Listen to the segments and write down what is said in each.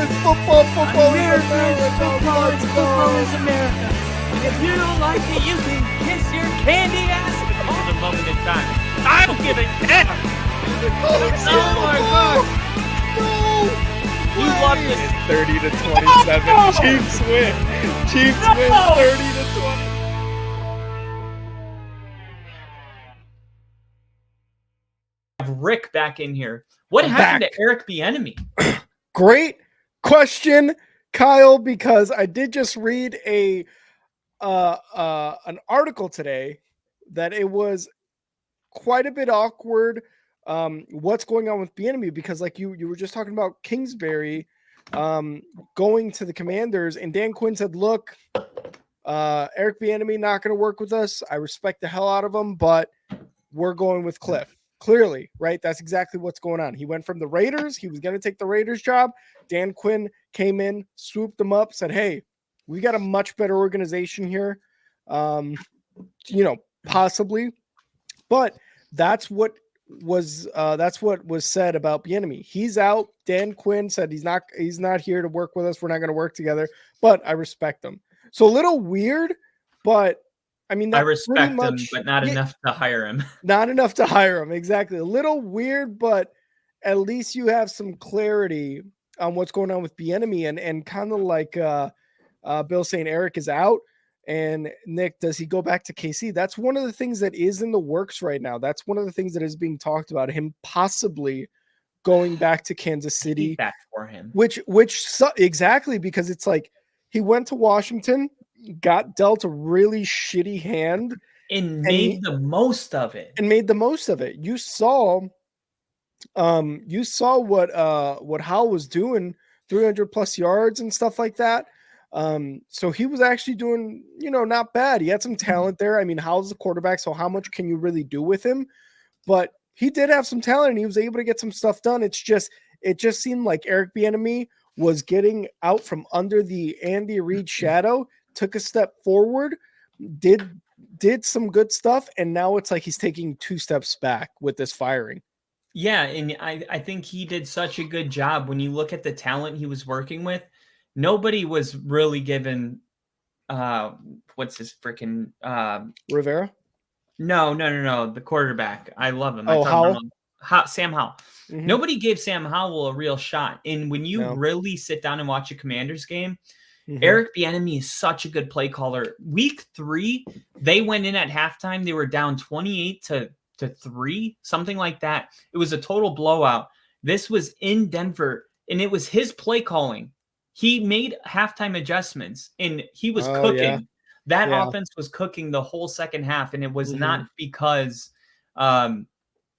Football is America. America. Football Let's football go. is America. If you don't like it, you can kiss your candy ass at the moment in time. I don't give a damn. Oh my God. No. You love this. It's 30 to 27. Chiefs win. Chiefs win 30 to 20. Rick back in here. What I'm happened back. to Eric Bieniemy? Great question, Kyle, because I did just read an article today that it was quite a bit awkward what's going on with Bieniemy, because like you were just talking about Kingsbury going to the Commanders, and Dan Quinn said, look, Eric Bieniemy not going to work with us. I respect the hell out of him, but we're going with Cliff. Clearly, right? That's exactly what's going on. He went from the Raiders. He was going to take the Raiders job. Dan Quinn came in, swooped them up, said, hey, we got a much better organization here. Possibly. But that's what was said about Bieniemy. He's out. Dan Quinn said he's not here to work with us. We're not going to work together, but I respect him. So a little weird, but I mean, I respect him, but not enough to hire him. Not enough to hire him. Exactly. A little weird, but at least you have some clarity on what's going on with Bieniemy, and kind of like Bill saying Eric is out. And Nick, does he go back to KC? That's one of the things that is in the works right now. That's one of the things that is being talked about, him possibly going back to Kansas City. Back for him. Exactly, because it's like he went to Washington, got dealt a really shitty hand, and made the most of it. You saw what Howell was doing, 300 plus yards and stuff like that. So he was actually doing, not bad. He had some talent there. I mean, Howell's the quarterback, so how much can you really do with him? But he did have some talent, and he was able to get some stuff done. It just seemed like Eric Bieniemy was getting out from under the Andy Reid shadow, took a step forward, did some good stuff, and now it's like he's taking 2 steps back with this firing. Yeah, and I think he did such a good job. When you look at the talent he was working with, nobody was really given what's his freaking Rivera? No, the quarterback. I love him. Howell? Sam Howell. Mm-hmm. Nobody gave Sam Howell a real shot. And when you really sit down and watch a Commanders game, Eric Bieniemy is such a good play caller. Week 3, they went in at halftime. They were down 28-3, something like that. It was a total blowout. This was in Denver, and it was his play calling. He made halftime adjustments, and he was cooking. Yeah. That offense was cooking the whole second half, and it was not because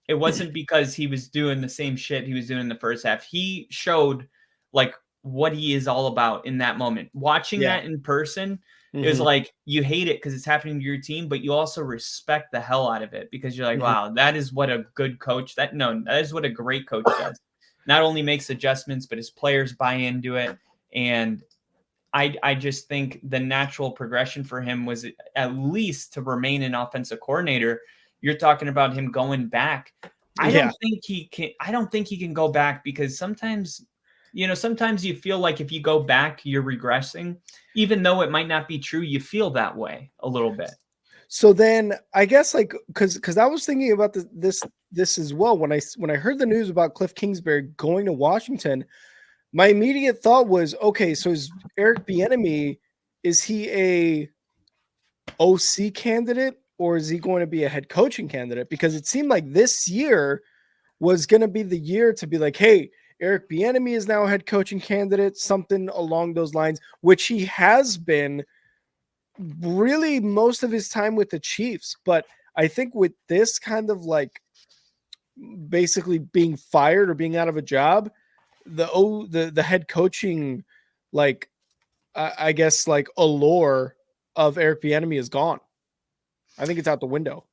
it wasn't because he was doing the same shit he was doing in the first half. He showed like what he is all about in that moment. Watching that in person, it was like you hate it because it's happening to your team, but you also respect the hell out of it because you're like, wow, that is what a good coach that is what a great coach does. Not only makes adjustments, but his players buy into it. And I just think the natural progression for him was at least to remain an offensive coordinator. You're talking about him going back. I don't think he can go back because sometimes you feel like if you go back, you're regressing, even though it might not be true. You feel that way a little bit. So then I guess because I was thinking about this as well. When I heard the news about Cliff Kingsbury going to Washington, my immediate thought was, okay, so is Eric Bieniemy, is he a OC candidate or is he going to be a head coaching candidate? Because it seemed like this year was going to be the year to be like, hey, Eric Bieniemy is now a head coaching candidate, something along those lines, which he has been really most of his time with the Chiefs. But I think with this kind of like basically being fired or being out of a job, the head coaching, like I guess like allure of Eric Bieniemy is gone. I think it's out the window.